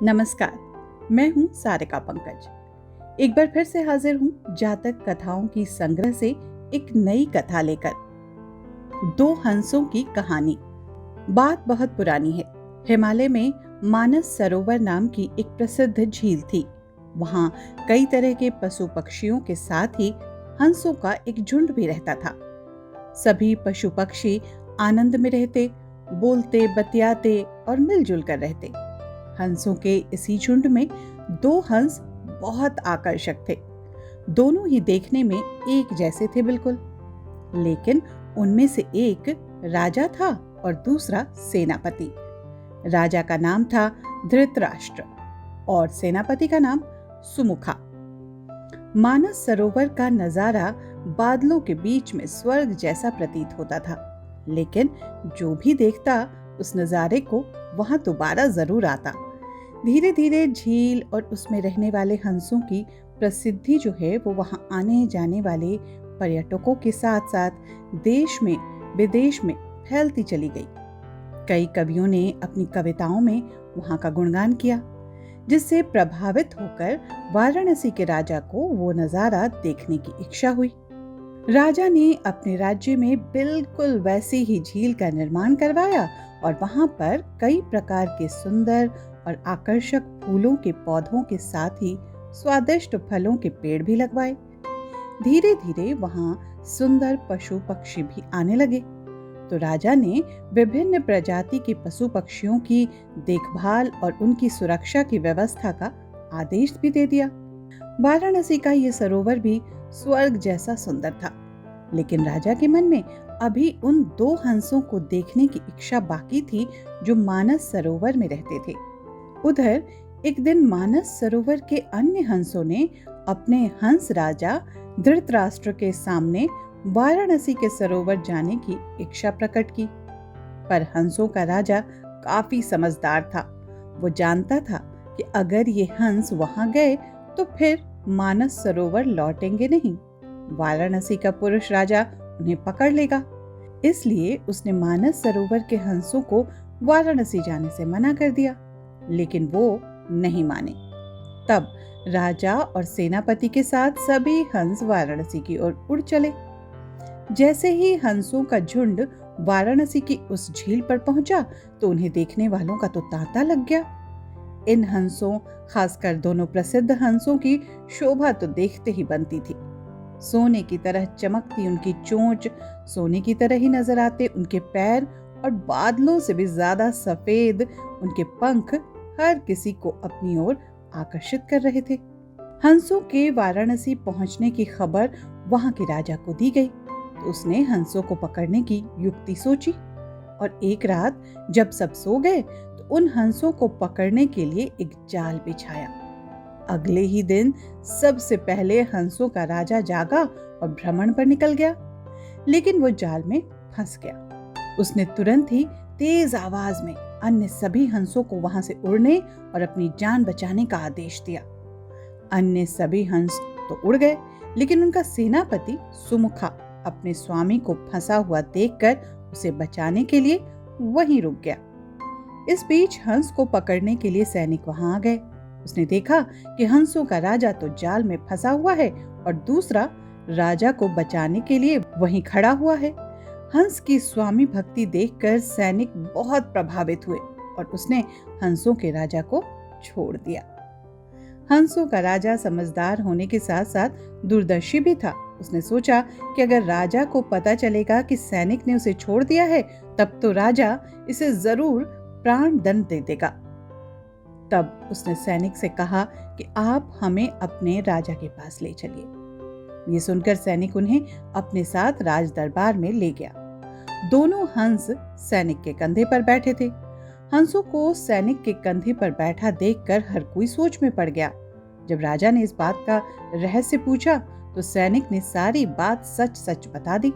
नमस्कार, मैं हूँ सारिका पंकज। एक बार फिर से हाजिर हूँ जातक कथाओं की संग्रह से एक नई कथा लेकर। दो हंसों की कहानी। बात बहुत पुरानी है। हिमालय में मानस सरोवर नाम की एक प्रसिद्ध झील थी। वहाँ कई तरह के पशु पक्षियों के साथ ही हंसों का एक झुंड भी रहता था। सभी पशु पक्षी आनंद में रहते, बोलते, बतियाते और मिलजुल कर रहते। हंसों के इसी झुंड में दो हंस बहुत आकर्षक थे। दोनों ही देखने में एक जैसे थे बिल्कुल। लेकिन उनमें से एक राजा था और दूसरा सेनापति। राजा का नाम था धृतराष्ट्र और सेनापति का नाम सुमुखा। मानस सरोवर का नजारा बादलों के बीच में स्वर्ग जैसा प्रतीत होता था। लेकिन जो भी देखता उस नजारे को वहां दोबारा जरूर आता। धीरे धीरे झील और उसमें रहने वाले हंसों की प्रसिद्धि जो है वो वहां आने जाने वाले पर्यटकों के साथ साथ देश में विदेश में फैलती चली गई। कई कवियों ने अपनी कविताओं में वहां का गुणगान किया, जिससे प्रभावित होकर वाराणसी के राजा को वो नजारा देखने की इच्छा हुई। राजा ने अपने राज्य में बिल्कुल वैसी ही झील का निर्माण करवाया और वहां पर कई प्रकार के सुंदर और आकर्षक फूलों के पौधों के साथ ही स्वादिष्ट फलों के पेड़ भी लगवाए। धीरे धीरे वहां सुंदर पशु पक्षी भी आने लगे। तो राजा ने विभिन्न प्रजाति के पशु पक्षियों की देखभाल और उनकी सुरक्षा की व्यवस्था का आदेश भी दे दिया। वाराणसी का ये सरोवर भी स्वर्ग जैसा सुंदर था। लेकिन राजा के मन में अभी उन दो हंसों को देखने की इच्छा बाकी थी जो मानस सरोवर में रहते थे। उधर एक दिन मानस सरोवर के अन्य हंसों ने अपने हंस राजा धृतराष्ट्र के सामने वाराणसी के सरोवर जाने की इच्छा प्रकट की। पर हंसों का राजा काफी समझदार था। वो जानता था कि अगर ये हंस वहां गए तो फिर मानस सरोवर लौटेंगे नहीं। वाराणसी का पुरुष राजा उन्हें पकड़ लेगा। इसलिए उसने मानस सरोवर के हंसों को वाराणसी जाने से मना कर दिया। लेकिन वो नहीं माने। तब राजा और सेनापति के साथ सभी हंस वाराणसी की ओर उड़ चले। जैसे ही हंसों का झुंड वाराणसी की उस झील पर पहुंचा तो उन्हें देखने वालों का तो तांता लग गया। इन हंसों, खासकर दोनों प्रसिद्ध हंसों की शोभा तो देखते ही बनती थी। सोने की तरह चमकती उनकी चोंच, सोने की तरह ही नजर आते उनके पैर और बादलों से भी ज्यादा सफेद उनके पंख हर किसी को अपनी ओर आकर्षित कर रहे थे। हंसों के वाराणसी पहुंचने की खबर वहां के राजा को दी गई तो उसने हंसों को पकड़ने की युक्ति सोची और एक रात जब सब सो गए तो उन हंसों को पकड़ने के लिए एक जाल बिछाया। अगले ही दिन सबसे पहले हंसों का राजा जागा और भ्रमण पर निकल गया। लेकिन वो जाल में फंस गया। उसने तुरंत ही तेज आवाज में अन्य सभी हंसों को वहां से उड़ने और अपनी जान बचाने का आदेश दिया। अन्य सभी हंस तो उड़ गए, लेकिन उनका सेनापति सुमुखा अपने स्वामी को फंसा हुआ देखकर उसे बचाने के लिए वहीं रुक गया। इस बीच हंस को पकड़ने के लिए सैनिक वहां आ गए। उसने देखा कि हंसों का राजा तो जाल में फंसा हुआ है और दूसरा राजा को बचाने के लिए वहीं खड़ा हुआ है। हंस की स्वामी भक्ति देखकर सैनिक बहुत प्रभावित हुए और उसने हंसों के राजा को छोड़ दिया। हंसों का राजा समझदार होने के साथ साथ दूरदर्शी भी था। उसने सोचा कि अगर राजा को पता चलेगा कि सैनिक ने उसे छोड़ दिया है तब तो राजा इसे जरूर प्राण दंड दे देगा। तब उसने सैनिक से कहा कि आप हमें अपने राजा के पास ले चलिए। ये सुनकर सैनिक उन्हें अपने साथ राज दरबार में ले गया। दोनों हंस सैनिक के कंधे पर बैठे थे। हंसों को सैनिक के कंधे पर बैठा देखकर हर कोई सोच में पड़ गया। जब राजा ने इस बात का रहस्य पूछा तो सैनिक ने सारी बात सच सच बता दी।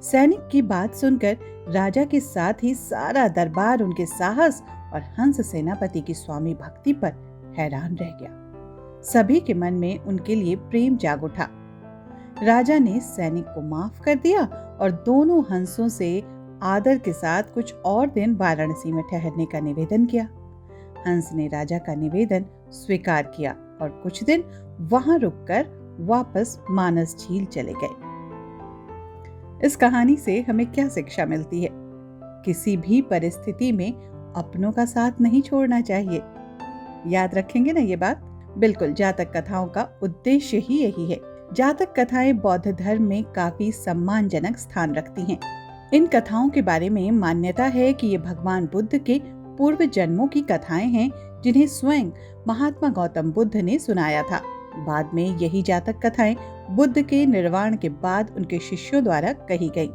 सैनिक की बात सुनकर राजा के साथ ही सारा दरबार उनके साहस और हंस सेनापति की स्वामी भक्ति पर हैरान रह गया। सभी के मन में उनके लिए प्रेम जाग उठा। राजा ने सैनिक को माफ कर दिया और दोनों हंसों से आदर के साथ कुछ और दिन वाराणसी में ठहरने का निवेदन किया। हंस ने राजा का निवेदन स्वीकार किया और कुछ दिन वहां रुककर वापस मानस झील चले गए। इस कहानी से हमें क्या शिक्षा मिलती है? किसी भी परिस्थिति में अपनों का साथ नहीं छोड़ना चाहिए। याद रखेंगे ना ये बात? बिल्कुल, जातक कथाओं का उद्देश्य ही यही है। जातक कथाएं बौद्ध धर्म में काफी सम्मानजनक स्थान रखती हैं। इन कथाओं के बारे में मान्यता है कि ये भगवान बुद्ध के पूर्व जन्मों की कथाएं हैं, जिन्हें स्वयं महात्मा गौतम बुद्ध ने सुनाया था। बाद में यही जातक कथाएं बुद्ध के निर्वाण के बाद उनके शिष्यों द्वारा कही गई।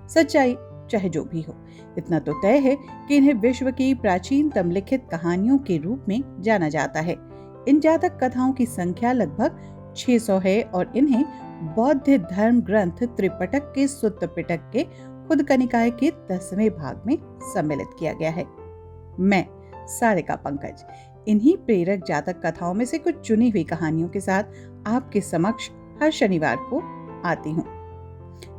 सच्चाई चाहे जो भी हो, इतना तो तय है कि इन्हें विश्व की प्राचीनतम लिखित कहानियों के रूप में जाना जाता है। इन जातक कथाओं की संख्या लगभग 600 है और इन्हें बौद्ध धर्म ग्रंथ त्रिपिटक के सुत्त पिटक के खुद निकाय के 10वें भाग में सम्मिलित किया गया है। मैं सारिका पंकज इन्हीं प्रेरक जातक कथाओं में से कुछ चुनी हुई कहानियों के साथ आपके समक्ष हर शनिवार को आती हूँ।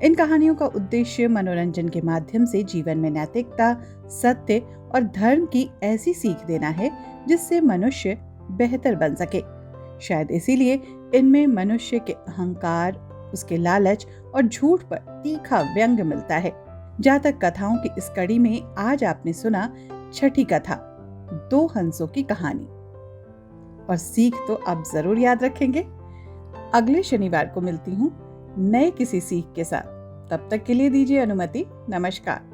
इन कहानियों का उद्देश्य मनोरंजन के माध्यम से जीवन में नैतिकता, सत्य और धर्म की ऐसी सीख देना है जिससे मनुष्य बेहतर बन सके। शायद इसीलिए इनमें मनुष्य के अहंकार, उसके लालच और झूठ पर तीखा व्यंग मिलता है। जातक कथाओं की इस कड़ी में आज आपने सुना छठी कथा, दो हंसों की कहानी, और सीख तो आप जरूर याद रखेंगे। अगले शनिवार को मिलती हूँ नए किसी सीख के साथ। तब तक के लिए दीजिए अनुमति। नमस्कार।